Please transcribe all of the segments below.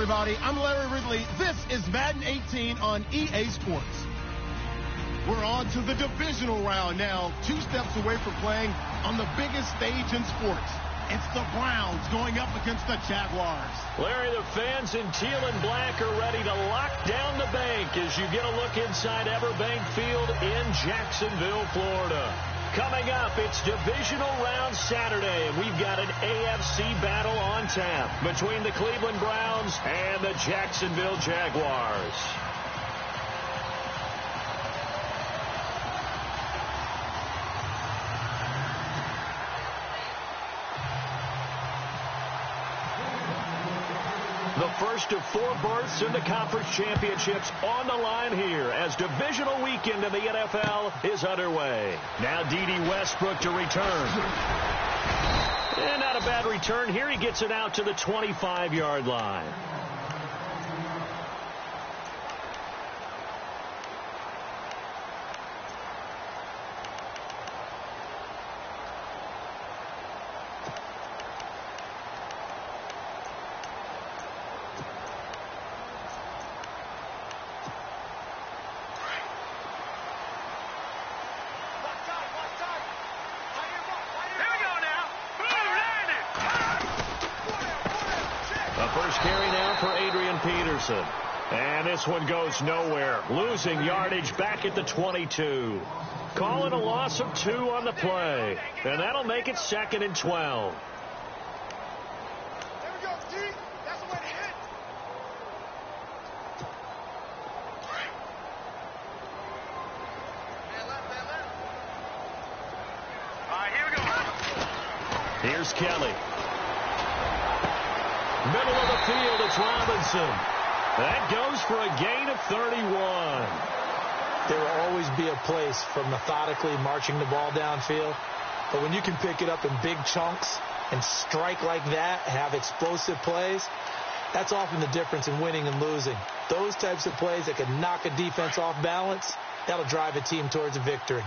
everybody. I'm Larry Ridley. This is Madden 18 on EA Sports. We're on to the divisional round now, 2 steps away from playing on the biggest stage in sports. It's the Browns going up against the Jaguars. Larry, the fans in teal and black are ready to lock down the bank as you get a look inside Everbank Field in Jacksonville, Florida. Coming up, it's divisional round Saturday, and we've got an AFC battle on tap between the Cleveland Browns and the Jacksonville Jaguars. The first of 4 berths in the conference championships on the line here as divisional weekend in the NFL is underway. Now D.D. Westbrook to return. And not a bad return here. He gets it out to the 25-yard line. And this one goes nowhere. Losing yardage back at the 22. Call it a loss of 2 on the play. And that'll make it 2nd and 12. There we go, D. That's the way to hit. All right, here we go. Here's Kelly. Middle of the field, it's Robinson. That goes for a gain of 31. There will always be a place for methodically marching the ball downfield. But when you can pick it up in big chunks and strike like that, have explosive plays, that's often the difference in winning and losing. Those types of plays that can knock a defense off balance, that'll drive a team towards a victory.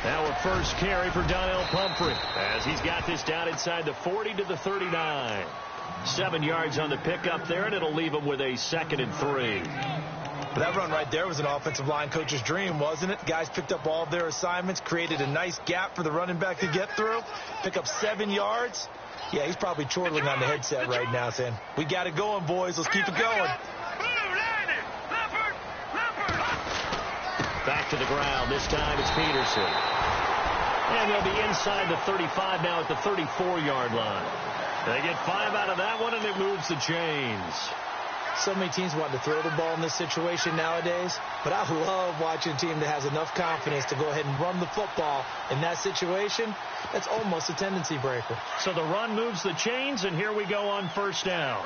Now a first carry for Donnell Pumphrey as he's got this down inside the 40 to the 39. 7 yards on the pickup there, and it'll leave him with a 2nd and 3. That run right there was an offensive line coach's dream, wasn't it? Guys picked up all of their assignments, created a nice gap for the running back to get through, pick up 7 yards. Yeah, he's probably chortling on the headset right now saying, we got it going, boys. Let's keep it going. Back to the ground. This time it's Peterson. And they'll be inside the 35 now at the 34-yard line. They get 5 out of that one, and it moves the chains. So many teams want to throw the ball in this situation nowadays, but I love watching a team that has enough confidence to go ahead and run the football in that situation. That's almost a tendency breaker. So the run moves the chains, and here we go on first down.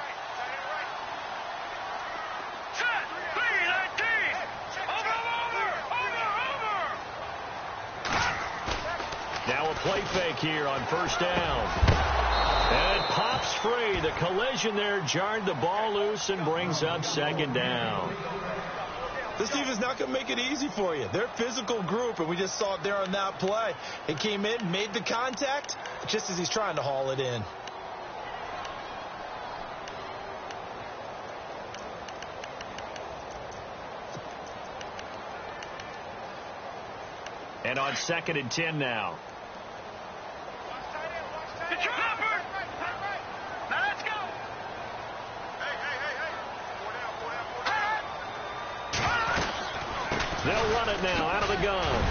Now a play fake here on first down. And it pops free. The collision there jarred the ball loose and brings up 2nd down. This team is not going to make it easy for you. They're a physical group, and we just saw it there on that play. He came in, made the contact, just as he's trying to haul it in. And on 2nd and 10 now. They'll run it now out of the gun.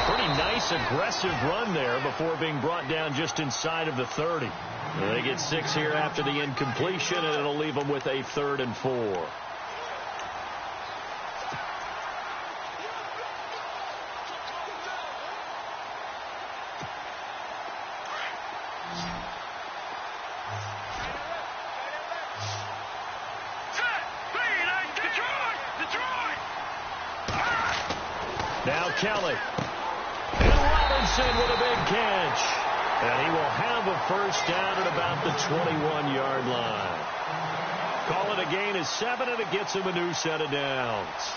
Pretty nice, aggressive run there before being brought down just inside of the 30. They get 6 here after the incompletion, and it'll leave them with a 3rd and 4. Now Kelly. And Robinson with a big catch. And he will have a first down at about the 21-yard line. Call it a gain of 7, and it gets him a new set of downs.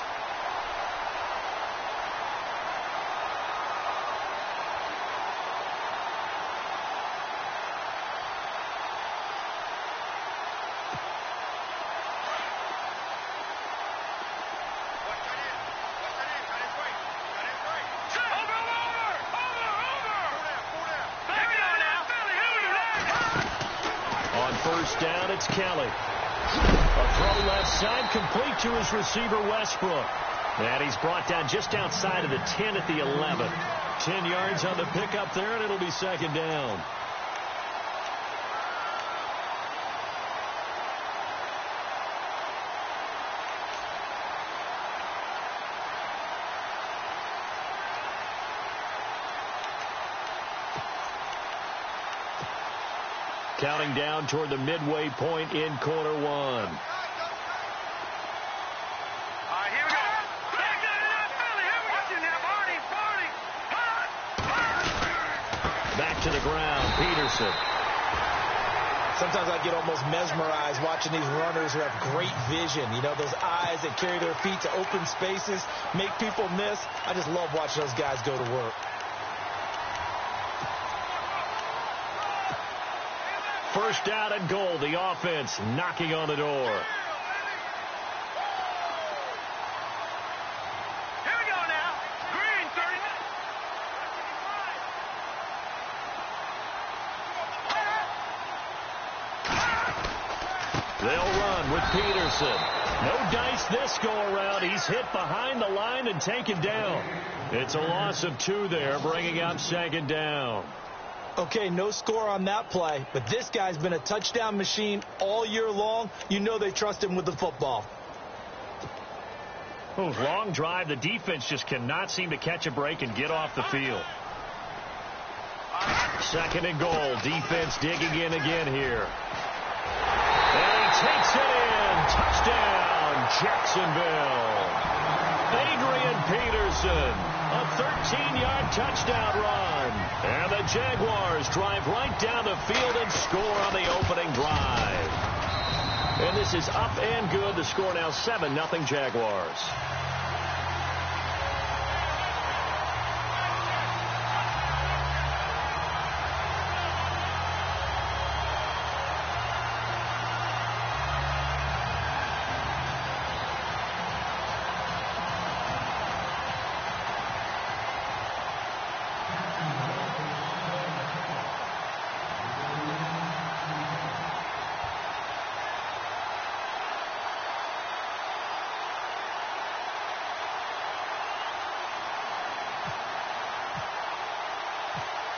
first down, it's Kelly. A throw left side, complete to his receiver, Westbrook. And he's brought down just outside of the 10 at the 11. 10 yards on the pickup there, and it'll be second down. Counting down toward the midway point in quarter one. Back to the ground, Peterson. Sometimes I get almost mesmerized watching these runners who have great vision. You know, those eyes that carry their feet to open spaces, make people miss. I just love watching those guys go to work. First down and goal, the offense knocking on the door. Here we go now. Green, 30. They'll run with Peterson. No dice this go-around. He's hit behind the line and taken down. It's a loss of 2 there, bringing up second down. Okay, no score on that play, but this guy's been a touchdown machine all year long. You know they trust him with the football. Oh, long drive. The defense just cannot seem to catch a break and get off the field. Second and goal. Defense digging in again here. And he takes it in. Touchdown, Jacksonville. Adrian Peterson. A 13-yard touchdown run. And the Jaguars drive right down the field and score on the opening drive. And this is up and good. The score now 7-0 Jaguars.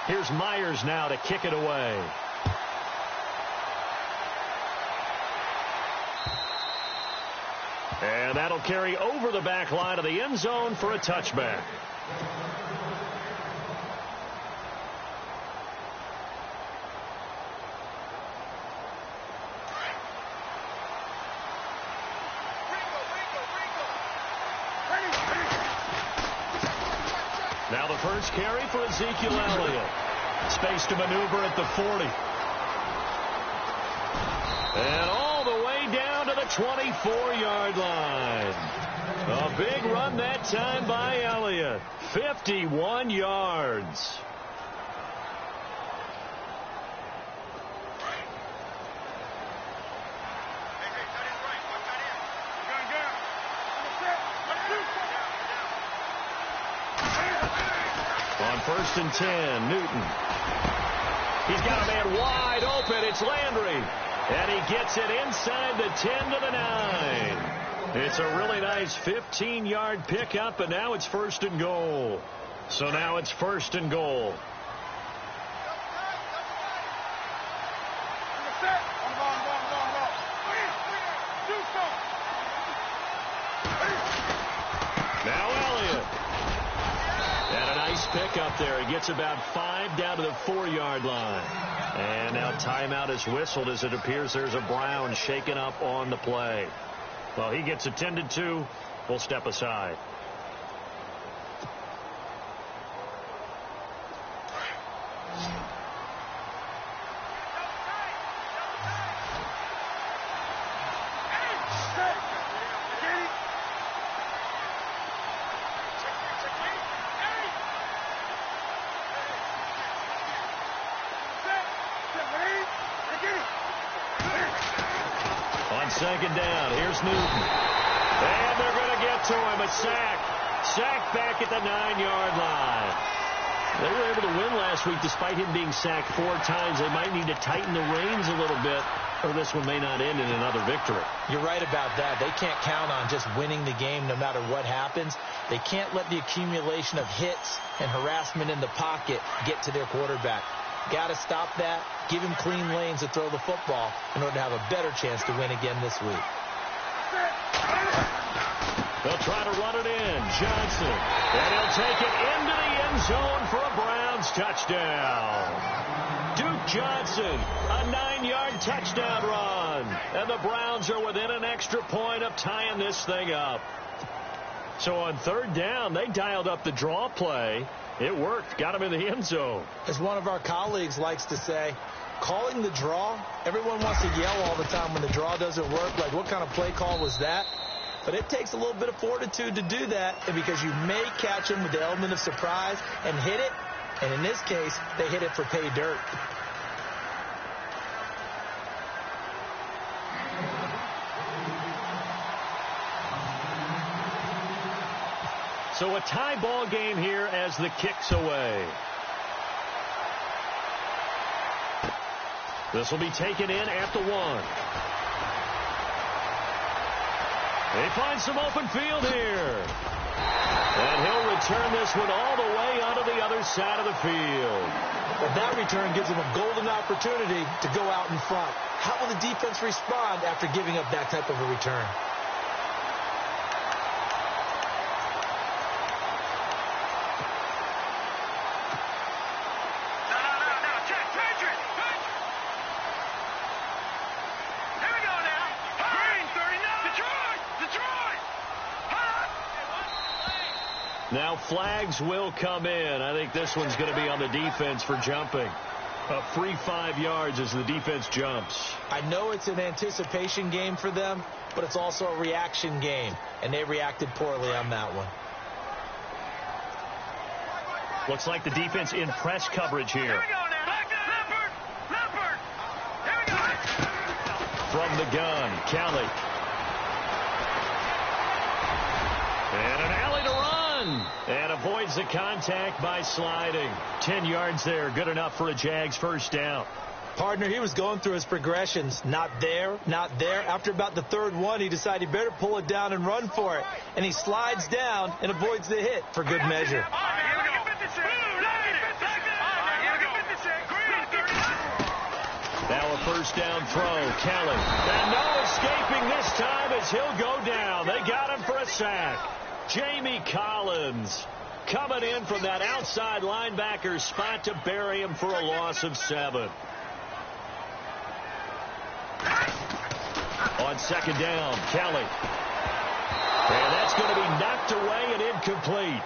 Here's Myers now to kick it away. And that'll carry over the back line of the end zone for a touchback. Now the first carry for Ezekiel Elliott. Space to maneuver at the 40. And all the way down to the 24-yard line. A big run that time by Elliott. 51 yards. On 1st and 10, Newton. He's got a man wide open. It's Landry. And he gets it inside the 10 to the 9. It's a really nice 15-yard pickup, and now it's 1st and goal. So now it's 1st and goal. Now Elliott. And a nice pickup there. He gets about 5 down to the 4-yard line. And now timeout is whistled as it appears there's a Brown shaken up on the play. Well, he gets attended to. We'll step aside. On 2nd down, here's Newton. And they're going to get to him. A sack. Sack back at the 9-yard line. They were able to win last week despite him being sacked 4 times. They might need to tighten the reins a little bit or this one may not end in another victory. You're right about that. They can't count on just winning the game no matter what happens. They can't let the accumulation of hits and harassment in the pocket get to their quarterback. Got to stop that. Give him clean lanes to throw the football in order to have a better chance to win again this week. They'll try to run it in. Johnson. And he'll take it into the end zone for a Browns touchdown. Duke Johnson, a 9-yard touchdown run. And the Browns are within an extra point of tying this thing up. So on third down, they dialed up the draw play. It worked. Got him in the end zone. As one of our colleagues likes to say, calling the draw, everyone wants to yell all the time when the draw doesn't work. Like, what kind of play call was that? But it takes a little bit of fortitude to do that, and because you may catch them with the element of surprise and hit it. And in this case, they hit it for pay dirt. So a tie ball game here as the kick's away. This will be taken in at the 1. They find some open field here. And he'll return this one all the way onto the other side of the field. Well, that return gives him a golden opportunity to go out in front. How will the defense respond after giving up that type of a return? Now flags will come in. I think this one's going to be on the defense for jumping. A free 5 yards as the defense jumps. I know it's an anticipation game for them, but it's also a reaction game, and they reacted poorly on that one. Looks like the defense in press coverage here. Here we go now. Leopard. Here we go. From the gun, Kelly. And an alley to run. And avoids the contact by sliding. 10 yards there. Good enough for a Jags first down. Partner, he was going through his progressions. Not there, not there. After about the third one, he decided he better pull it down and run for it. And he slides down and avoids the hit for good measure. Now a first down throw. Kelly. And no escaping this time as he'll go down. They got him for a sack. Jamie Collins coming in from that outside linebacker spot to bury him for a loss of 7. On second down, Kelly. And that's going to be knocked away and incomplete.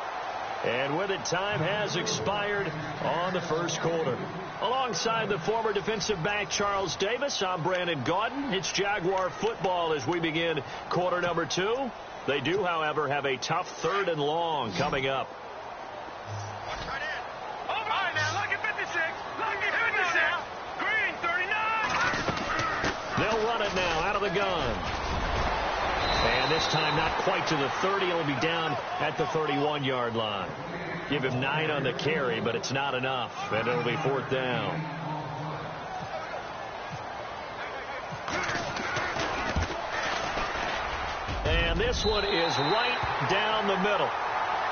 And with it, time has expired on the first quarter. Alongside the former defensive back Charles Davis, I'm Brandon Gaudin. It's Jaguar football as we begin quarter number 2. They do, however, have a tough 3rd and long coming up. They'll run it now out of the gun. And this time not quite to the 30. It'll be down at the 31-yard line. Give him 9 on the carry, but it's not enough. And it'll be 4th down. And this one is right down the middle.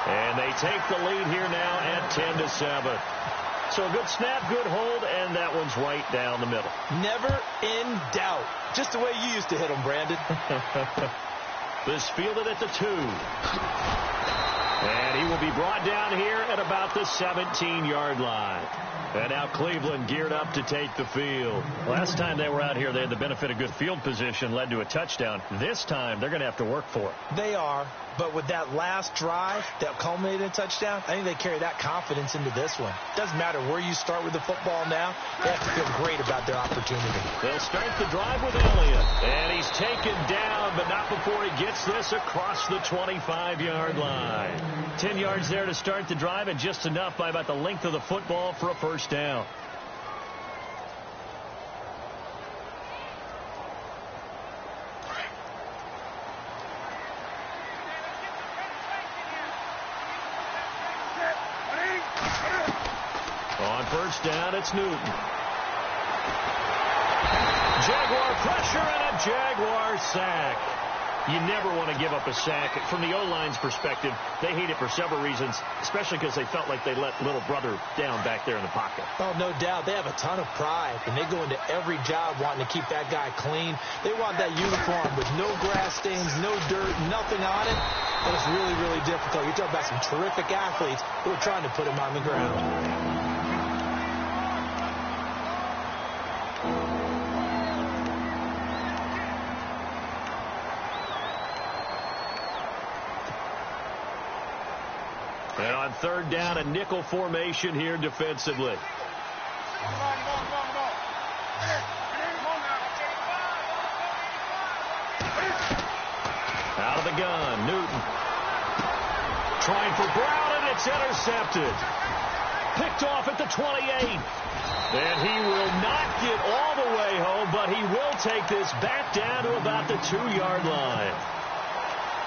And they take the lead here now at 10-7. So a good snap, good hold, and that one's right down the middle. Never in doubt. Just the way you used to hit them, Brandon. This fielded at the 2. And he will be brought down here at about the 17-yard line. And now Cleveland geared up to take the field. Last time they were out here, they had the benefit of good field position, led to a touchdown. This time, they're going to have to work for it. They are, but with that last drive that culminated in a touchdown, I think they carry that confidence into this one. Doesn't matter where you start with the football now, they have to feel great about their opportunity. They'll start the drive with Elliott. And he's taken down, but not before he gets this across the 25-yard line. 10 yards there to start the drive, and just enough by about the length of the football for a first down. On first down, it's Newton. Jaguar pressure and a Jaguar sack. You never want to give up a sack. From the O-line's perspective, they hate it for several reasons, especially because they felt like they let little brother down back there in the pocket. Oh, no doubt. They have a ton of pride, and they go into every job wanting to keep that guy clean. They want that uniform with no grass stains, no dirt, nothing on it. And it's really, really difficult. You're talking about some terrific athletes who are trying to put him on the ground. And on third down, a nickel formation here defensively. Out of the gun, Newton. Trying for Brown, and it's intercepted. Picked off at the 28. And he will not get all the way home, but he will take this back down to about the 2-yard line.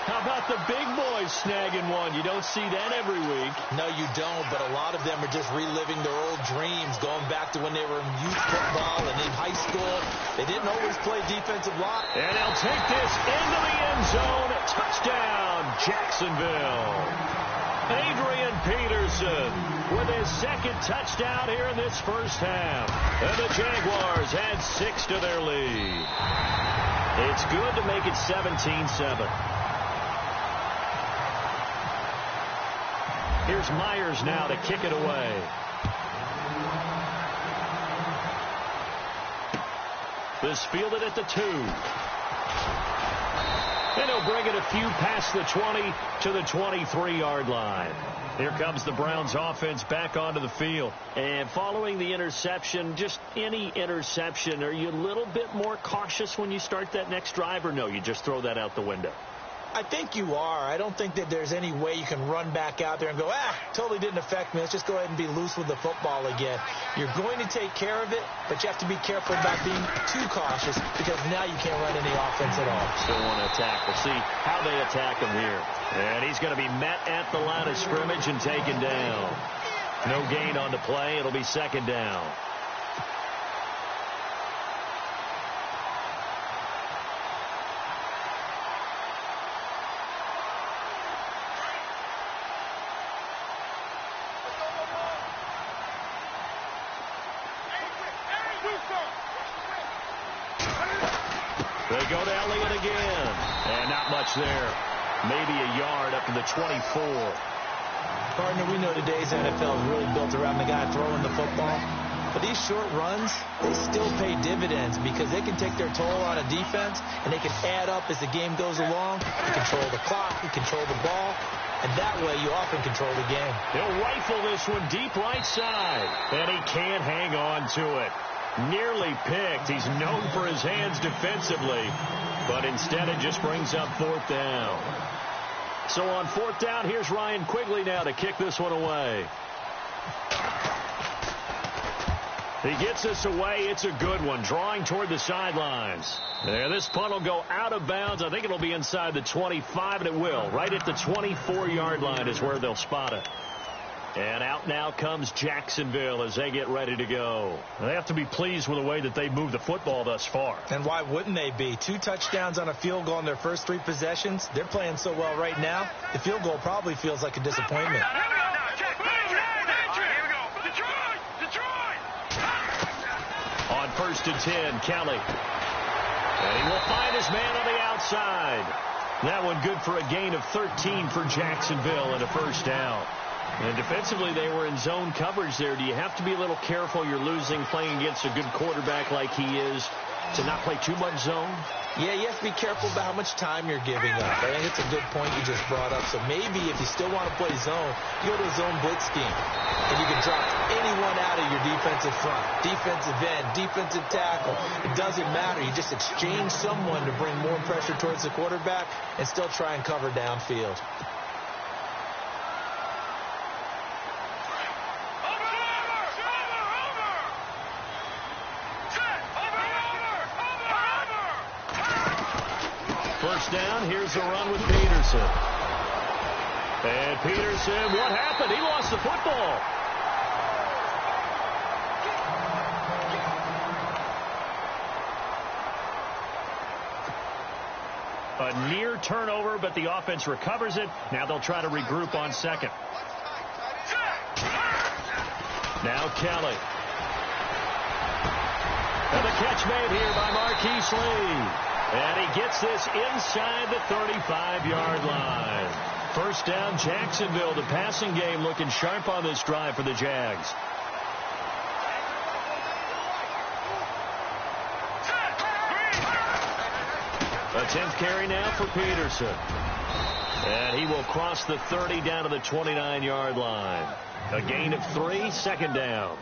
How about the big boys snagging one? You don't see that every week. No, you don't, but a lot of them are just reliving their old dreams, going back to when they were in youth football and in high school. They didn't always play defensive line. And they'll take this into the end zone. Touchdown, Jacksonville. Adrian Peterson with his second touchdown here in this first half. And the Jaguars add 6 to their lead. It's good to make it 17-7. Here's Myers now to kick it away. This fielded at the 2. And he'll bring it a few past the 20 to the 23-yard line. Here comes the Browns offense back onto the field. And following the interception, just any interception, are you a little bit more cautious when you start that next drive, or no, you just throw that out the window? I think you are. I don't think that there's any way you can run back out there and go, totally didn't affect me. Let's just go ahead and be loose with the football again. You're going to take care of it, but you have to be careful about being too cautious because now you can't run any offense at all. Still want to attack. We'll see how they attack him here. And he's going to be met at the line of scrimmage and taken down. No gain on the play. It'll be second down. They go to Elliott again. And not much there. Maybe a yard up to the 24. Partner, we know today's NFL is really built around the guy throwing the football. But these short runs, they still pay dividends because they can take their toll on a defense and they can add up as the game goes along. You control the clock, you control the ball, and that way you often control the game. He'll rifle this one deep right side, and he can't hang on to it. Nearly picked. He's known for his hands defensively, but instead it just brings up fourth down. So on fourth down, here's Ryan Quigley now to kick this one away. He gets this away. It's a good one, drawing toward the sidelines. There, this punt will go out of bounds. I think it'll be inside the 25, and it will. Right at the 24-yard line is where they'll spot it. And out now comes Jacksonville as they get ready to go. They have to be pleased with the way that they've moved the football thus far. And why wouldn't they be? 2 touchdowns on a field goal in their first 3 possessions. They're playing so well right now, the field goal probably feels like a disappointment. On 1st and 10, Kelly. And he will find his man on the outside. That one good for a gain of 13 for Jacksonville and a first down. And defensively, they were in zone coverage there. Do you have to be a little careful? You're losing playing against a good quarterback like he is to not play too much zone? Yeah, you have to be careful about how much time you're giving up. I think it's a good point you just brought up. So maybe if you still want to play zone, you go to a zone blitz scheme. And you can drop anyone out of your defensive front, defensive end, defensive tackle. It doesn't matter. You just exchange someone to bring more pressure towards the quarterback and still try and cover downfield. First down, here's the run with Peterson. And Peterson, what happened? He lost the football. A near turnover, but the offense recovers it. Now they'll try to regroup on second. Now Kelly. And the catch made here by Marquise Lee. And he gets this inside the 35-yard line. First down, Jacksonville. The passing game looking sharp on this drive for the Jags. A 10th carry now for Peterson. And he will cross the 30 down to the 29-yard line. A gain of 3, second down.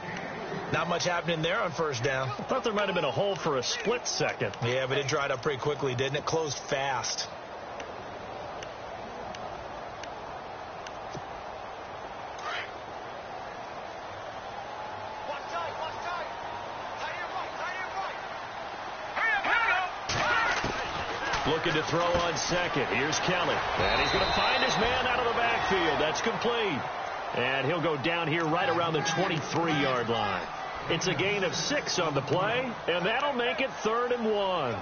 Not much happening there on first down. I thought there might have been a hole for a split second. Yeah, but it dried up pretty quickly, didn't it? Closed fast. Looking to throw on second. Here's Kelly. And he's going to find his man out of the backfield. That's complete. And he'll go down here right around the 23-yard line. It's a gain of 6 on the play, and that'll make it 3rd and 1.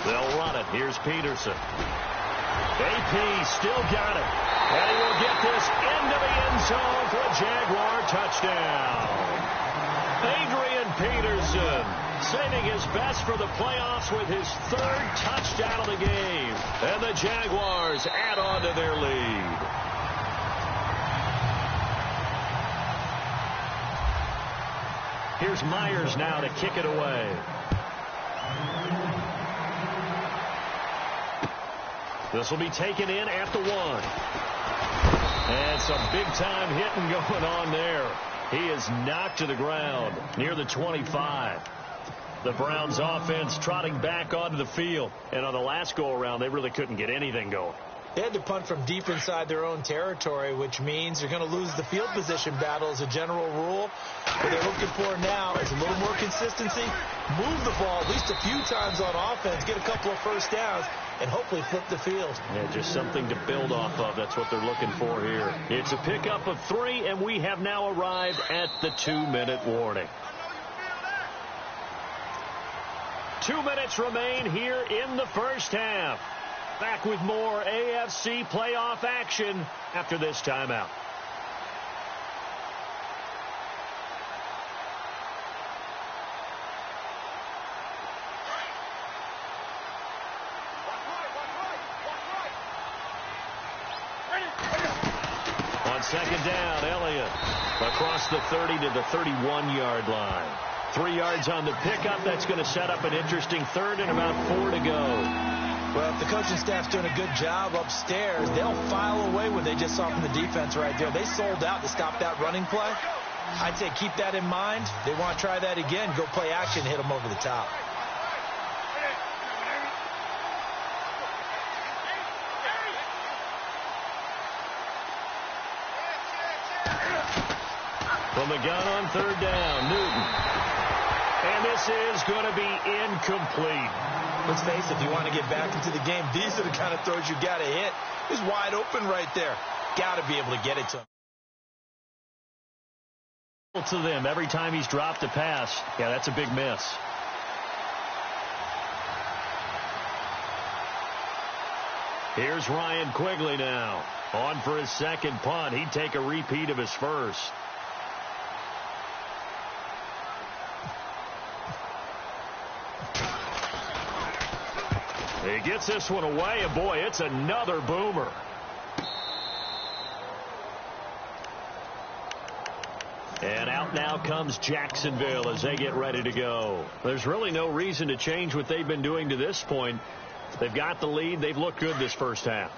They'll run it. Here's Peterson. AP still got it. And he will get this into the end zone for a Jaguar touchdown. Adrian Peterson saving his best for the playoffs with his 3rd touchdown of the game. And the Jaguars add on to their lead. Here's Myers now to kick it away. This will be taken in at the 1. And some big-time hitting going on there. He is knocked to the ground near the 25. The Browns offense trotting back onto the field. And on the last go-around, they really couldn't get anything going. They had to punt from deep inside their own territory, which means they're going to lose the field position battle as a general rule. What they're looking for now is a little more consistency, move the ball at least a few times on offense, get a couple of first downs, and hopefully flip the field. Yeah, just something to build off of. That's what they're looking for here. It's a pickup of 3, and we have now arrived at the 2-minute warning. 2 minutes remain here in the first half. Back with more AFC playoff action after this timeout. On second down, Elliott across the 30 to the 31-yard line. 3 yards on the pickup. That's going to set up an interesting 3rd and about 4 to go. Well, if the coaching staff's doing a good job upstairs, they'll file away what they just saw from the defense right there. They sold out to stop that running play. I'd say keep that in mind. They want to try that again. Go play action, hit them over the top. From the gun on 3rd down, Newton. And this is going to be incomplete. Let's face it, if you want to get back into the game, these are the kind of throws you got to hit. He's wide open right there. Got to be able to get it to him. To them every time he's dropped a pass. Yeah, that's a big miss. Here's Ryan Quigley now. On for his second punt. He'd take a repeat of his first. He gets this one away, and boy, it's another boomer. And out now comes Jacksonville as they get ready to go. There's really no reason to change what they've been doing to this point. They've got the lead. They've looked good this first half.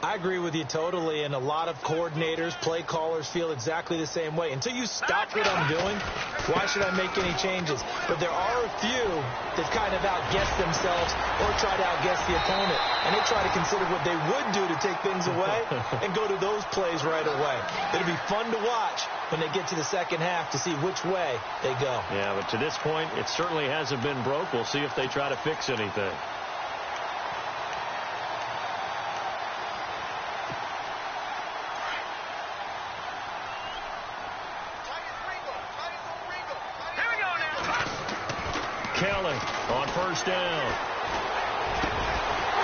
I agree with you totally, and a lot of coordinators, play callers feel exactly the same way. Until you stop what I'm doing, why should I make any changes? But there are a few that kind of outguess themselves or try to outguess the opponent, and they try to consider what they would do to take things away and go to those plays right away. It'll be fun to watch when they get to the second half to see which way they go. Yeah, but to this point, it certainly hasn't been broke. We'll see if they try to fix anything. Kelly on first down.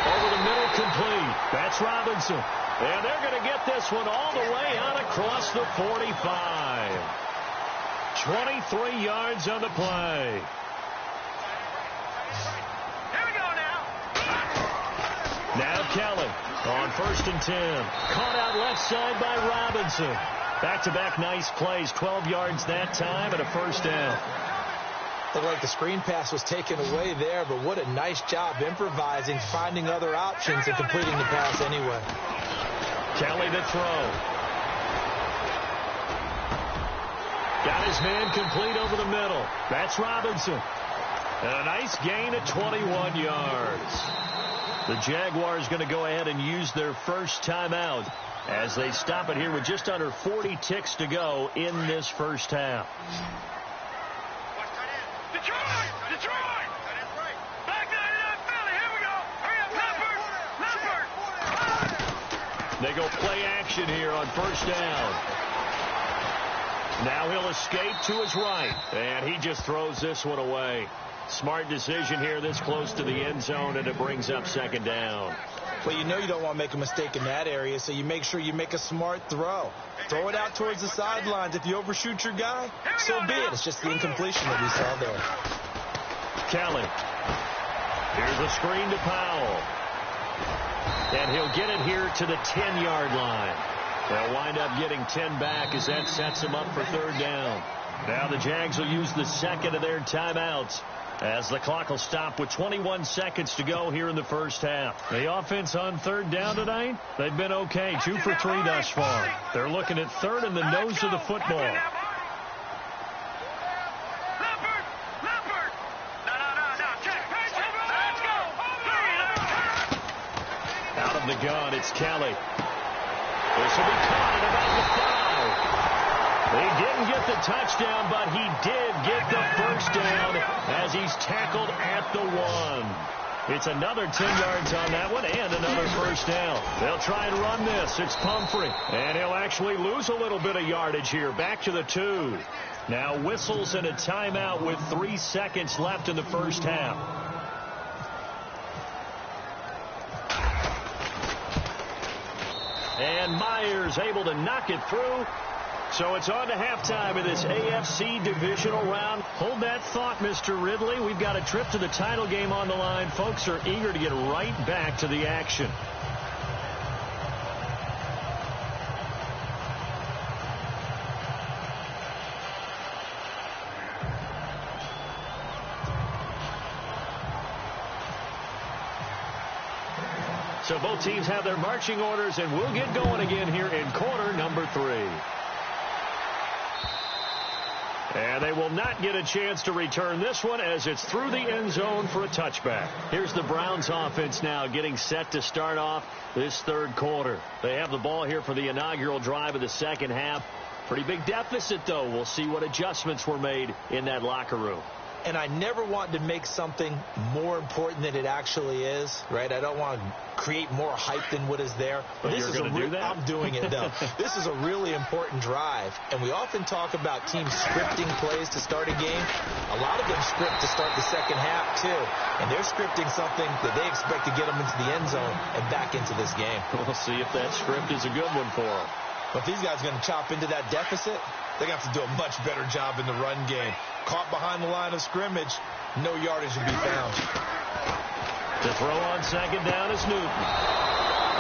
Over the middle, complete. That's Robinson. And they're going to get this one all the way out across the 45. 23 yards on the play. Here we go now. Now Kelly on 1st and 10. Caught out left side by Robinson. Back-to-back nice plays. 12 yards that time and a first down. Looked like the screen pass was taken away there, but what a nice job improvising, finding other options, and completing the pass anyway. Kelly to throw. Got his man complete over the middle. That's Robinson. And a nice gain at 21 yards. The Jaguars going to go ahead and use their first timeout as they stop it here with just under 40 ticks to go in this first half. Detroit! Back 99 Philly, here we go! Hurry up, Leopard! They go play action here on first down. Now he'll escape to his right, and he just throws this one away. Smart decision here this close to the end zone, and it brings up second down. Well, you know you don't want to make a mistake in that area, so you make sure you make a smart throw. Throw it out towards the sidelines. If you overshoot your guy, so be it. It's just the incompletion that we saw there. Kelly. Here's a screen to Powell. And he'll get it here to the 10-yard line. They'll wind up getting 10 back as that sets them up for third down. Now the Jags will use the second of their timeouts as the clock will stop with 21 seconds to go here in the first half. The offense on third down tonight, they've been okay. 2 for 3 thus far. They're looking at third in the nose of the football. Out of the gun, it's Kelly. This will be caught at about the 5. He didn't get the touchdown, but he did get the first down as he's tackled at the 1. It's another 10 yards on that one and another first down. They'll try and run this. It's Pumphrey. And he'll actually lose a little bit of yardage here. Back to the 2. Now whistles and a timeout with 3 seconds left in the first half. And Myers able to knock it through. So it's on to halftime of this AFC divisional round. Hold that thought, Mr. Ridley. We've got a trip to the title game on the line. Folks are eager to get right back to the action. So both teams have their marching orders, and we'll get going again here in quarter number 3. And they will not get a chance to return this one as it's through the end zone for a touchback. Here's the Browns offense now getting set to start off this third quarter. They have the ball here for the inaugural drive of the second half. Pretty big deficit, though. We'll see what adjustments were made in that locker room. And I never want to make something more important than it actually is, right? I don't want to create more hype than what is there. But this is going to do that? I'm doing it, though. This is a really important drive, and we often talk about teams scripting plays to start a game. A lot of them script to start the second half, too. And they're scripting something that they expect to get them into the end zone and back into this game. We'll see if that script is a good one for them. But these guys are going to chop into that deficit. They're going to have to do a much better job in the run game. Caught behind the line of scrimmage, no yardage will be found. To throw on second down is Newton.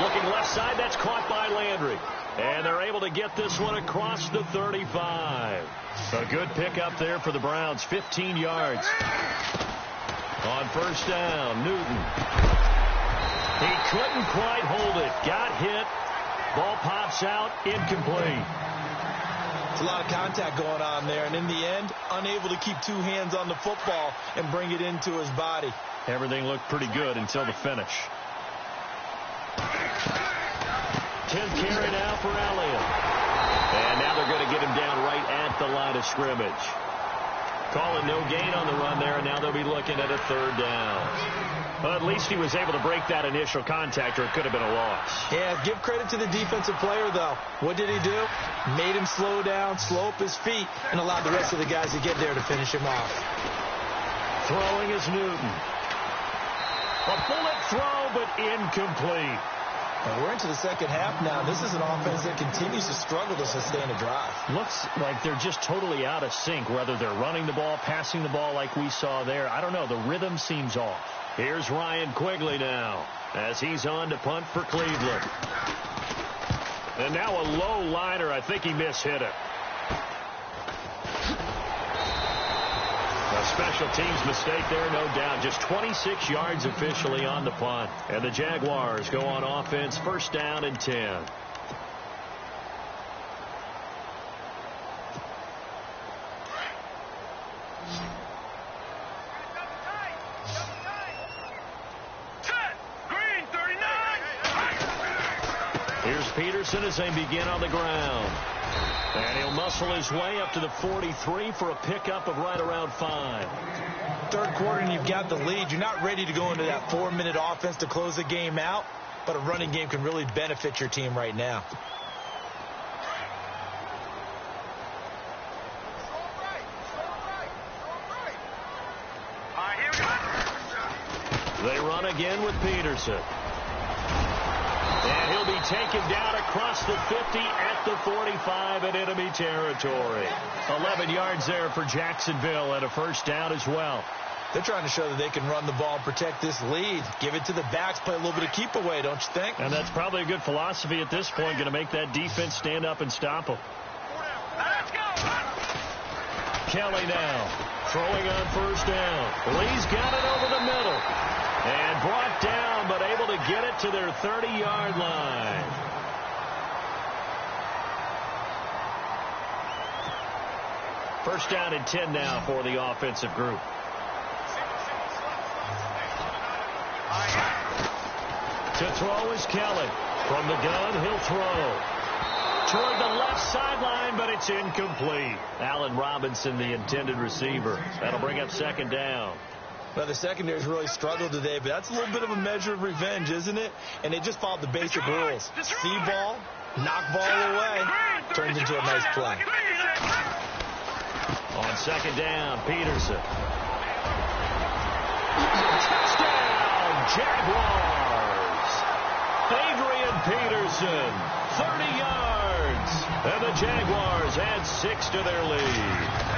Looking left side, that's caught by Landry. And they're able to get this one across the 35. A good pickup there for the Browns, 15 yards. On first down, Newton. He couldn't quite hold it. Got hit. Ball pops out, incomplete. It's a lot of contact going on there, and in the end, unable to keep 2 hands on the football and bring it into his body. Everything looked pretty good until the finish. 10th carry now for Elliott. And now they're going to get him down right at the line of scrimmage. Call it no gain on the run there, and now they'll be looking at a third down. Well, at least he was able to break that initial contact, or it could have been a loss. Yeah, give credit to the defensive player, though. What did he do? Made him slow down, slow up his feet, and allowed the rest of the guys to get there to finish him off. Throwing is Newton. A bullet throw, but incomplete. And we're into the second half now. This is an offense that continues to struggle to sustain a drive. Looks like they're just totally out of sync, whether they're running the ball, passing the ball like we saw there. I don't know. The rhythm seems off. Here's Ryan Quigley now as he's on to punt for Cleveland. And now a low liner. I think he mishit it. A special teams mistake there, no doubt. Just 26 yards officially on the punt. And the Jaguars go on offense, first down and 10. Here's Peterson as they begin on the ground. And he'll muscle his way up to the 43 for a pickup of right around 5. Third quarter and you've got the lead. You're not ready to go into that 4-minute offense to close the game out, but a running game can really benefit your team right now. They run again with Peterson. And he'll be taken down across the 50 at the 45 in enemy territory. 11 yards there for Jacksonville and a first down as well. They're trying to show that they can run the ball and protect this lead. Give it to the backs, play a little bit of keep away, don't you think? And that's probably a good philosophy at this point, going to make that defense stand up and stop them. Let's go. Kelly now throwing on first down. Lee's got it over the middle. And brought down, but able to get it to their 30-yard line. First down and 10 now for the offensive group. To throw is Kelly. From the gun, he'll throw. Toward the left sideline, but it's incomplete. Allen Robinson, the intended receiver. That'll bring up second down. Well, the secondary's really struggled today, but that's a little bit of a measure of revenge, isn't it? And they just followed the basic rules. See ball, knock ball away, turns into a nice play. On second down, Peterson. Touchdown, Jaguars. Adrian Peterson, 30 yards. And the Jaguars add 6 to their lead.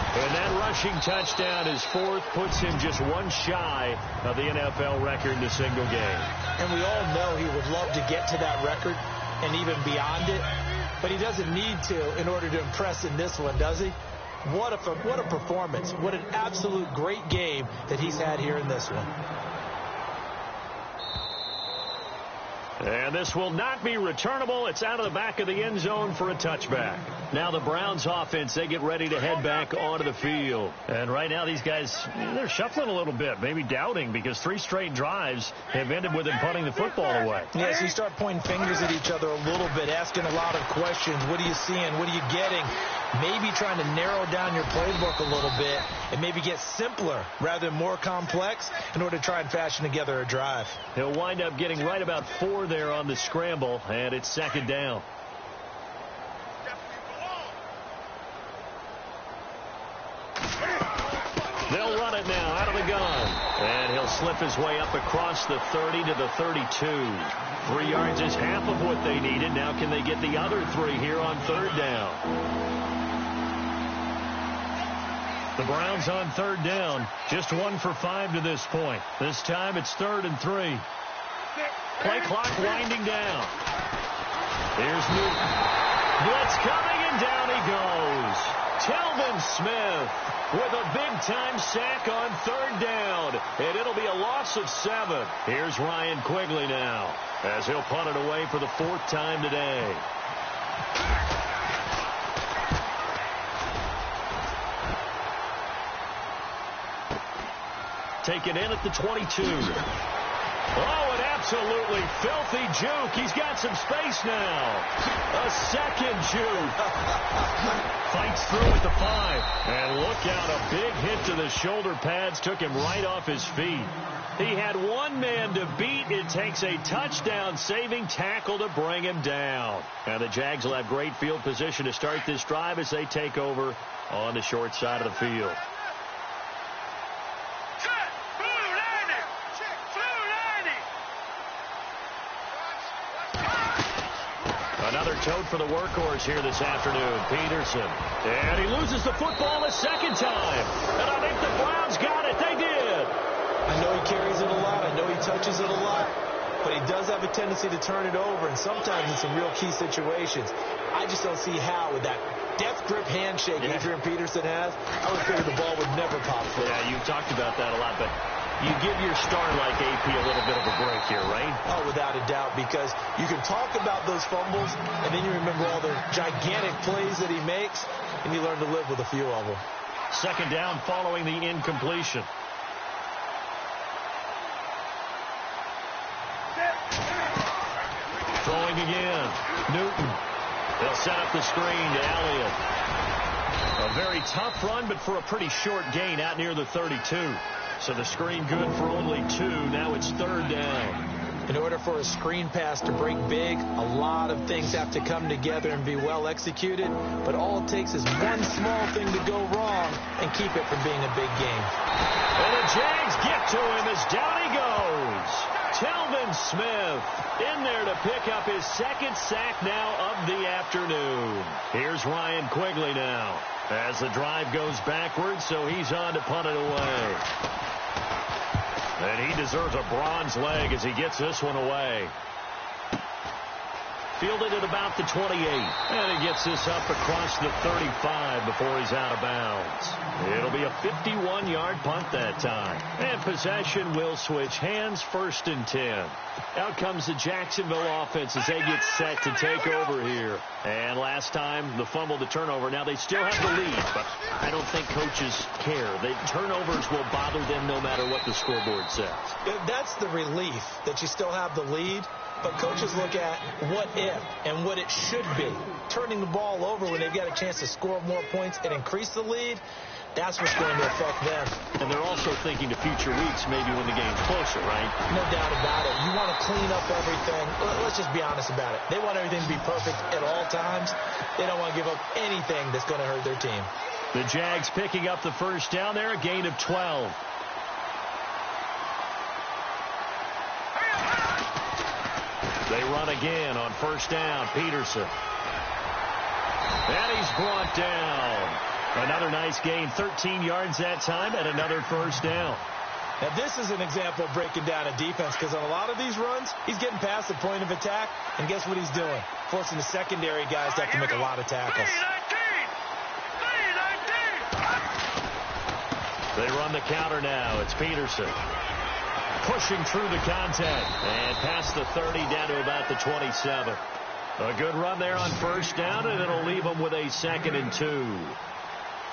And that rushing touchdown, his fourth, puts him just one shy of the NFL record in a single game. And we all know he would love to get to that record and even beyond it, but he doesn't need to in order to impress in this one, does he? What a performance. What an absolute great game that he's had here in this one. And this will not be returnable. It's out of the back of the end zone for a touchback. Now the Browns offense, they get ready to head back onto the field. And right now these guys, they're shuffling a little bit, maybe doubting, because 3 straight drives have ended with them punting the football away. Yeah, so you start pointing fingers at each other a little bit, asking a lot of questions. What are you seeing? What are you getting? Maybe trying to narrow down your playbook a little bit and maybe get simpler rather than more complex in order to try and fashion together a drive. He'll wind up getting right about 4 there on the scramble, and it's second down. They'll run it now out of the gun. And he'll slip his way up across the 30 to the 32. 3 yards is half of what they needed. Now can they get the other 3 here on third down? The Browns on third down. Just 1 for 5 to this point. This time it's 3rd and 3. Play clock winding down. Here's Newton. Blitz coming, and down he goes. Telvin Smith with a big-time sack on third down. And it'll be a loss of 7. Here's Ryan Quigley now as he'll punt it away for the 4th time today. Taken in at the 22. Oh, an absolutely filthy juke. He's got some space now. A second juke. Fights through at the 5. And look out, a big hit to the shoulder pads took him right off his feet. He had one man to beat. It takes a touchdown-saving tackle to bring him down. And the Jags will have great field position to start this drive as they take over on the short side of the field. toed for the workhorse here this afternoon, Peterson. And he loses the football a second time. And I think the Browns got it. They did. I know he carries it a lot. I know he touches it a lot. But he does have a tendency to turn it over, and sometimes in some real key situations. I just don't see how, with that death grip handshake Adrian Peterson has, I would figure the ball would never pop through. Yeah, you've talked about that a lot, but you give your star like AP a little bit of a break here, right? Oh, without a doubt, because you can talk about those fumbles, and then you remember all the gigantic plays that he makes, and you learn to live with a few of them. Second down following the incompletion. Throwing again. Newton. They'll set up the screen to Elliott. A very tough run, but for a pretty short gain out near the 32. So the screen good for only 2. Now it's third down. In order for a screen pass to break big, a lot of things have to come together and be well executed. But all it takes is one small thing to go wrong and keep it from being a big game. And the Jags get to him as down he goes. Telvin Smith in there to pick up his second sack now of the afternoon. Here's Ryan Quigley now as the drive goes backwards, so he's on to punt it away. And he deserves a bronze leg as he gets this one away. Fielded at about the 28. And he gets this up across the 35 before he's out of bounds. It'll be a 51-yard punt that time. And possession will switch hands, 1st and 10. Out comes the Jacksonville offense as they get set to take over here. And last time, the fumble, the turnover. Now they still have the lead, but I don't think coaches care. The turnovers will bother them no matter what the scoreboard says. That's the relief, that you still have the lead. But coaches look at what if and what it should be. Turning the ball over when they've got a chance to score more points and increase the lead, that's what's going to affect them. And they're also thinking to future weeks, maybe when the game's closer, right? No doubt about it. You want to clean up everything. Let's just be honest about it. They want everything to be perfect at all times. They don't want to give up anything that's going to hurt their team. The Jags picking up the first down there, a gain of 12. They run again on first down. Peterson. And he's brought down. Another nice gain, 13 yards that time, and another first down. Now, this is an example of breaking down a defense, because on a lot of these runs, he's getting past the point of attack, and guess what he's doing? Forcing the secondary guys to have to make a lot of tackles. They run the counter now. It's Peterson. Pushing through the contact and past the 30 down to about the 27. A good run there on first down, and it'll leave them with a 2nd and 2.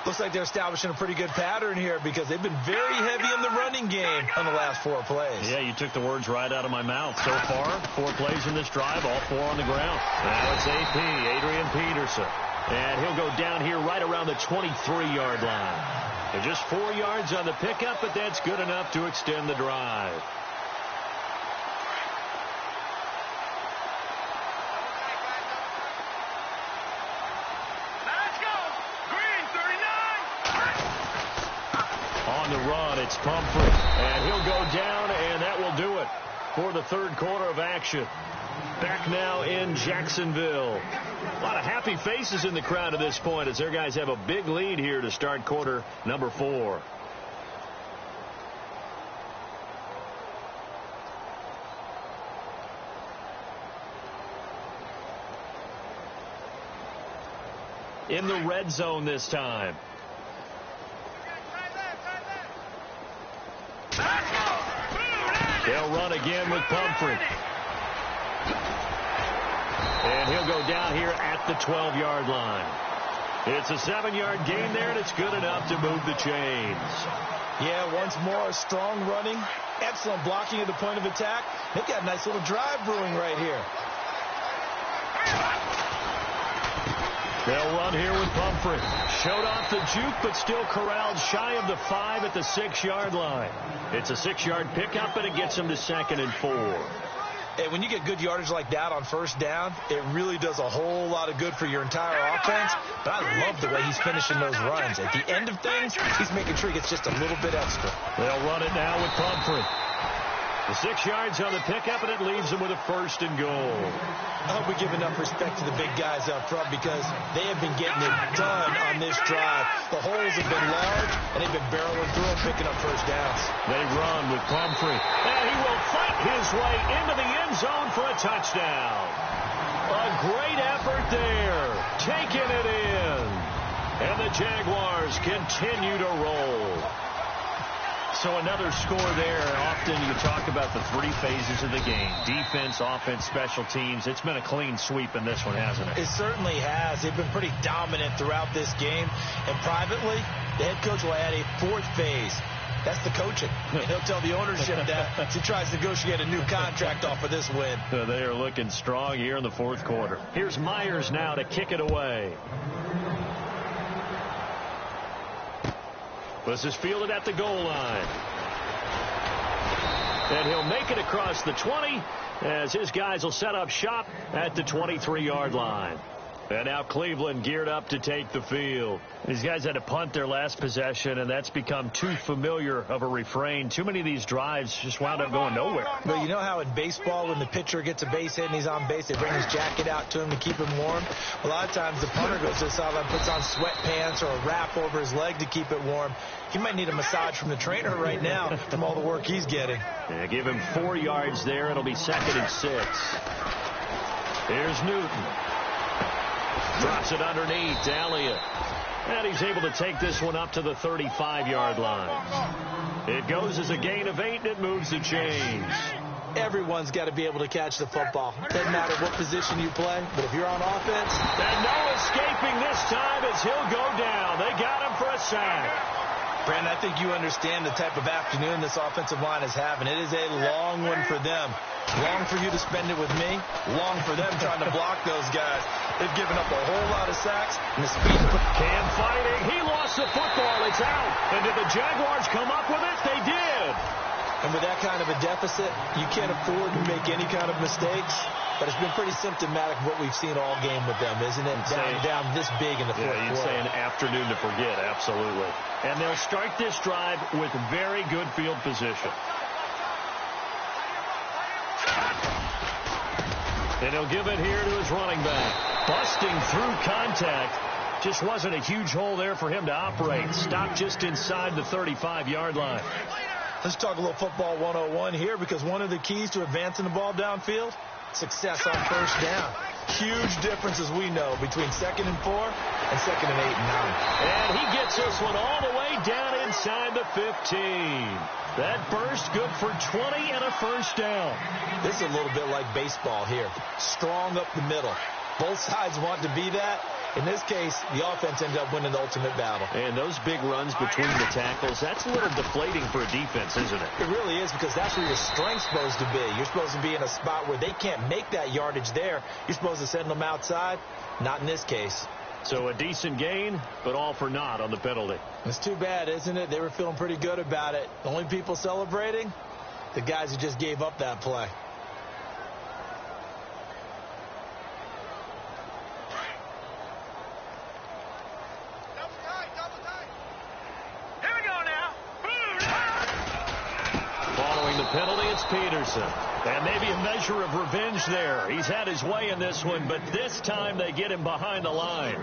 Looks like they're establishing a pretty good pattern here, because they've been very heavy in the running game on the last 4 plays. Yeah, you took the words right out of my mouth. So far, 4 plays in this drive, all 4 on the ground. Now it's AP, Adrian Peterson. And he'll go down here right around the 23-yard line. And just 4 yards on the pickup, but that's good enough to extend the drive. Let's go. Green, 39. On the run, it's Pumphrey. And he'll go down, and that will do it for the third quarter of action. Back now in Jacksonville. A lot of happy faces in the crowd at this point as their guys have a big lead here to start quarter number 4. In the red zone this time. They'll run again with Pumphrey. And he'll go down here at the 12-yard line. It's a 7-yard gain there, and it's good enough to move the chains. Yeah, once more, strong running, excellent blocking at the point of attack. They've got a nice little drive brewing right here. They'll run here with Pumphrey. Showed off the juke, but still corralled shy of the 5 at the 6-yard line. It's a 6-yard pickup, and it gets them to 2nd and 4. Hey, when you get good yardage like that on first down, it really does a whole lot of good for your entire offense. But I love the way he's finishing those runs. At the end of things, he's making sure he gets just a little bit extra. They'll run it now with Pumphrey. The 6 yards on the pickup, and it leaves them with a 1st and goal. I hope we give enough respect to the big guys up front because they have been getting it done on this drive. The holes have been large, and they've been barreling through and picking up first downs. They run with Pumphrey, and he will fight his way into the end zone for a touchdown. A great effort there, taking it in. And the Jaguars continue to roll. So another score there. Often you talk about the 3 phases of the game. Defense, offense, special teams. It's been a clean sweep in this one, hasn't it? It certainly has. They've been pretty dominant throughout this game. And privately, the head coach will add a 4th phase. That's the coaching. And he'll tell the ownership that as he tries to negotiate a new contract off of this win. They are looking strong here in the 4th quarter. Here's Myers now to kick it away. This is fielded at the goal line. And he'll make it across the 20 as his guys will set up shop at the 23-yard line. And now Cleveland geared up to take the field. These guys had to punt their last possession, and that's become too familiar of a refrain. Too many of these drives just wound up going nowhere. But you know how in baseball, when the pitcher gets a base hit and he's on base, they bring his jacket out to him to keep him warm? A lot of times the punter goes to the sideline, puts on sweatpants or a wrap over his leg to keep it warm. He might need a massage from the trainer right now from all the work he's getting. Yeah, give him 4 yards there. It'll be 2nd and 6. Here's Newton. Drops it underneath to Elliott. And he's able to take this one up to the 35-yard line. It goes as a gain of 8, and it moves the chains. Everyone's got to be able to catch the football. Doesn't matter what position you play, but if you're on offense... And no escaping this time as he'll go down. They got him for a sack. Brandon, I think you understand the type of afternoon this offensive line is having. It is a long one for them. Long for you to spend it with me. Long for them trying to block those guys. They've given up a whole lot of sacks. And the speed... Cam fighting. He lost the football. It's out. And did the Jaguars come up with it? They did. And with that kind of a deficit, you can't afford to make any kind of mistakes. But it's been pretty symptomatic of what we've seen all game with them, isn't it? Down this big in the fourth quarter. You'd say an afternoon to forget, absolutely. And they'll start this drive with very good field position. And he'll give it here to his running back. Busting through contact. Just wasn't a huge hole there for him to operate. Stopped just inside the 35-yard line. Let's talk a little football 101 here, because one of the keys to advancing the ball downfield, success on first down. Huge difference, as we know, between 2nd and 4 and 2nd and 8 and 9. And he gets this one all the way down inside the 15. That burst good for 20 and a first down. This is a little bit like baseball here. Strong up the middle. Both sides want to be that. In this case, the offense ended up winning the ultimate battle. And those big runs between the tackles, that's a little deflating for a defense, isn't it? It really is, because that's where your strength's supposed to be. You're supposed to be in a spot where they can't make that yardage there. You're supposed to send them outside. Not in this case. So a decent gain, but all for naught on the penalty. It's too bad, isn't it? They were feeling pretty good about it. The only people celebrating, the guys who just gave up that play. Penalty, it's Peterson. And maybe a measure of revenge there. He's had his way in this one, but this time they get him behind the line.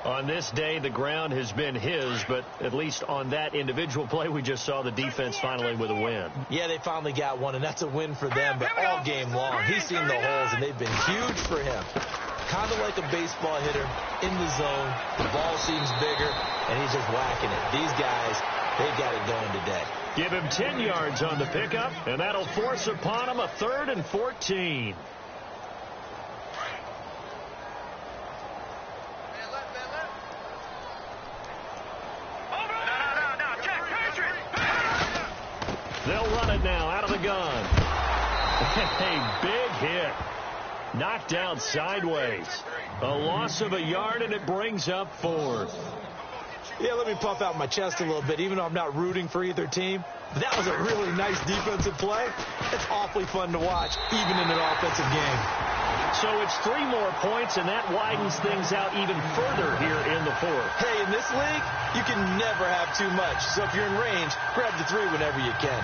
On this day, the ground has been his, but at least on that individual play, we just saw the defense finally with a win. Yeah, they finally got one, and that's a win for them, but all game long, he's seen the holes, and they've been huge for him. Kind of like a baseball hitter in the zone. The ball seems bigger, and he's just whacking it. These guys, they've got it going today. Give him 10 yards on the pickup, and that'll force upon him a 3rd and 14. They'll run it now out of the gun. A big hit. Knocked down sideways. A loss of a yard, and it brings up 4th. Yeah, let me puff out my chest a little bit, even though I'm not rooting for either team. But that was a really nice defensive play. It's awfully fun to watch, even in an offensive game. So it's 3 more points, and that widens things out even further here in the 4th. Hey, in this league, you can never have too much. So if you're in range, grab the 3 whenever you can.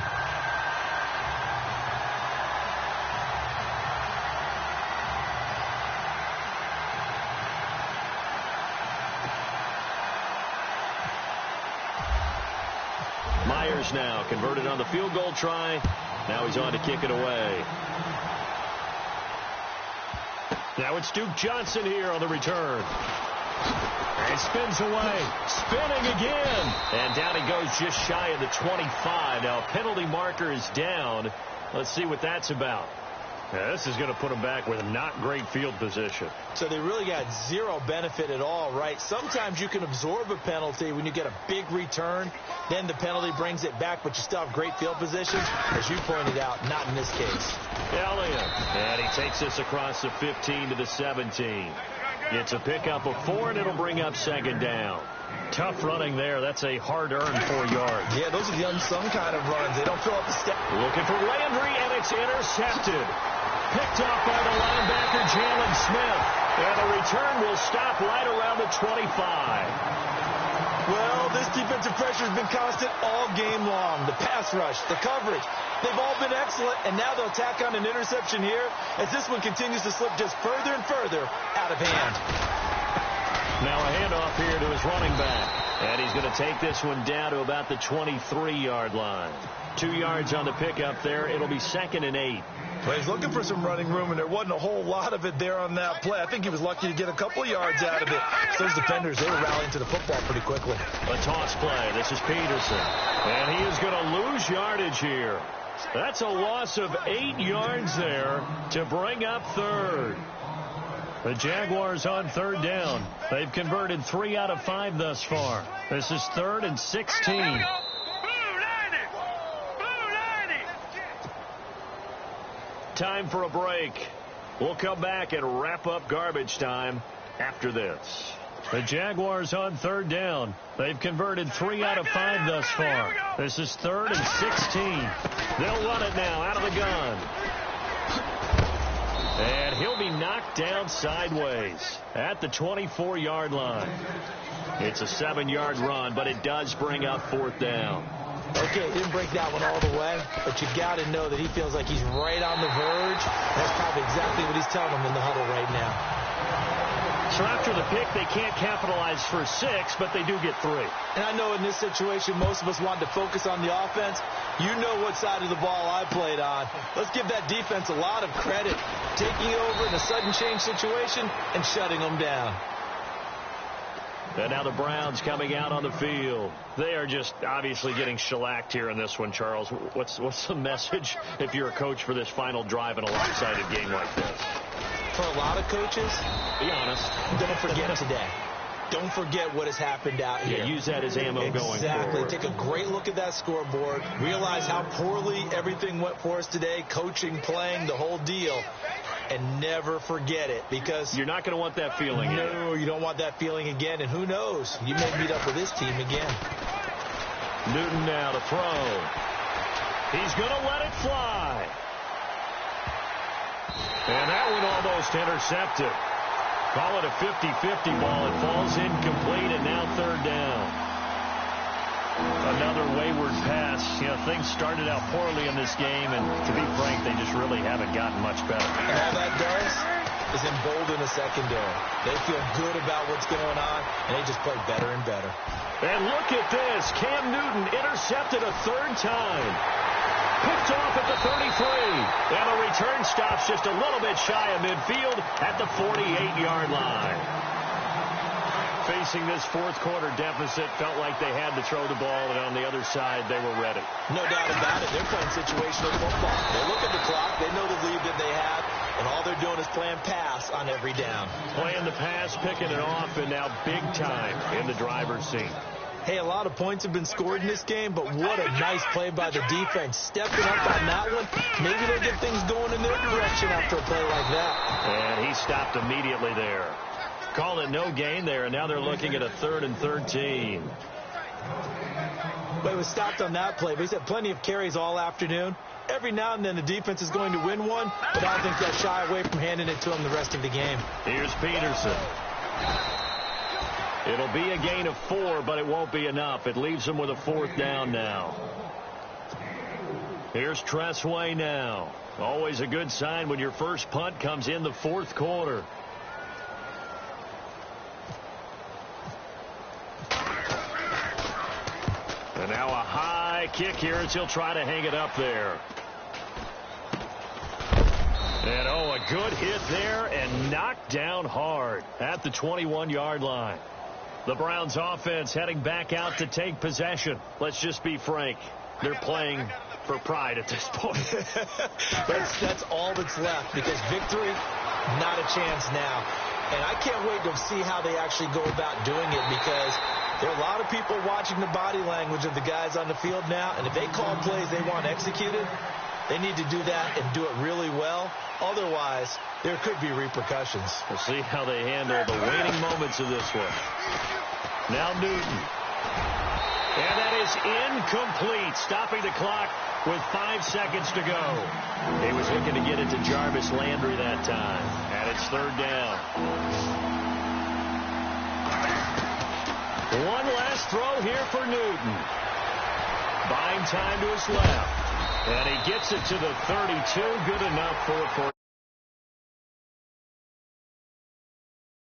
Jaguars now converted on the field goal try. Now he's on to kick it away. Now it's Duke Johnson here on the return. And spins away. Spinning again. And down he goes just shy of the 25. Now penalty marker is down. Let's see what that's about. Yeah, this is going to put them back with not great field position. So they really got zero benefit at all, right? Sometimes you can absorb a penalty when you get a big return. Then the penalty brings it back, but you still have great field position. As you pointed out, not in this case. Elliott. And he takes this across the 15 to the 17. It's a pickup of 4, and it'll bring up second down. Tough running there. That's a hard-earned 4 yards. Yeah, those are the unsung kind of runs. They don't fill up the step. Looking for Landry, and it's intercepted. Picked off by the linebacker, Jalen Smith. And the return will stop right around the 25. Well, this defensive pressure has been constant all game long. The pass rush, the coverage, they've all been excellent, and now they'll tack on an interception here as this one continues to slip just further and further out of hand. Now a handoff here to his running back. And he's going to take this one down to about the 23-yard line. 2 yards on the pickup there. It'll be 2nd and 8. Well, he's looking for some running room, and there wasn't a whole lot of it there on that play. I think he was lucky to get a couple of yards out of it. So those defenders, they were rallying to the football pretty quickly. A toss play. This is Peterson. And he is going to lose yardage here. That's a loss of 8 yards there to bring up 3rd. The Jaguars on 3rd down. They've converted 3 out of 5 thus far. This is 3rd and 16. Time for a break. We'll come back and wrap up garbage time after this. The Jaguars on 3rd down. They've converted 3 out of 5 thus far. This is 3rd and 16. They'll run it now out of the gun. And he'll be knocked down sideways at the 24-yard line. It's a 7-yard run, but it does bring up 4th down. Okay, didn't break that one all the way, but you got to know that he feels like he's right on the verge. That's probably exactly what he's telling them in the huddle right now. So after the pick, they can't capitalize for 6, but they do get 3. And I know in this situation, most of us wanted to focus on the offense. You know what side of the ball I played on. Let's give that defense a lot of credit, taking over in a sudden change situation and shutting them down. And now the Browns coming out on the field. They are just obviously getting shellacked here in this one, Charles. What's the message if you're a coach for this final drive in a lopsided game like this? For a lot of coaches, be honest, don't forget today. Don't forget what has happened out here. Yeah, use that as ammo going forward. Exactly. Take a great look at that scoreboard. Realize how poorly everything went for us today. Coaching, playing, the whole deal. And never forget it, because you're not going to want that feeling again. No, you don't want that feeling again. And who knows? You may meet up with this team again. Newton now to throw. He's going to let it fly. And that one almost intercepted. Call it a 50-50 ball. It falls incomplete, and now 3rd down. Another wayward pass. You know, things started out poorly in this game, and to be frank, they just really haven't gotten much better. And all that does is embolden the secondary. They feel good about what's going on, and they just play better and better. And look at this. Cam Newton intercepted a 3rd time. Picked off at the 33. And the return stops just a little bit shy of midfield at the 48-yard line. Facing this 4th quarter deficit, felt like they had to throw the ball, and on the other side, they were ready. No doubt about it. They're playing situational football. They look at the clock. They know the lead that they have, and all they're doing is playing pass on every down. Playing the pass, picking it off, and now big time in the driver's seat. Hey, a lot of points have been scored in this game, but what a nice play by the defense. Stepping up on that one. Maybe they'll get things going in their direction after a play like that. And he stopped immediately there. Called it no gain there, and now they're looking at a 3rd and 13. But it was stopped on that play, but he's had plenty of carries all afternoon. Every now and then the defense is going to win one, but I don't think they'll shy away from handing it to him the rest of the game. Here's Peterson. It'll be a gain of 4, but it won't be enough. It leaves them with a 4th down now. Here's Tressway now. Always a good sign when your first punt comes in the 4th quarter. And now a high high kick here as he'll try to hang it up there. And, a good hit there and knocked down hard at the 21-yard line. The Browns offense heading back out to take possession. Let's just be frank. They're playing for pride at this point. That's all that's left, because victory, not a chance now. And I can't wait to see how they actually go about doing it, because there are a lot of people watching the body language of the guys on the field now, and if they call plays they want executed, they need to do that and do it really well. Otherwise, there could be repercussions. We'll see how they handle the waning moments of this one. Now Newton. And that is incomplete, stopping the clock with 5 seconds to go. He was looking to get it to Jarvis Landry that time, and it's third down. One last throw here for Newton. Buying time to his left. And he gets it to the 32. Good enough for a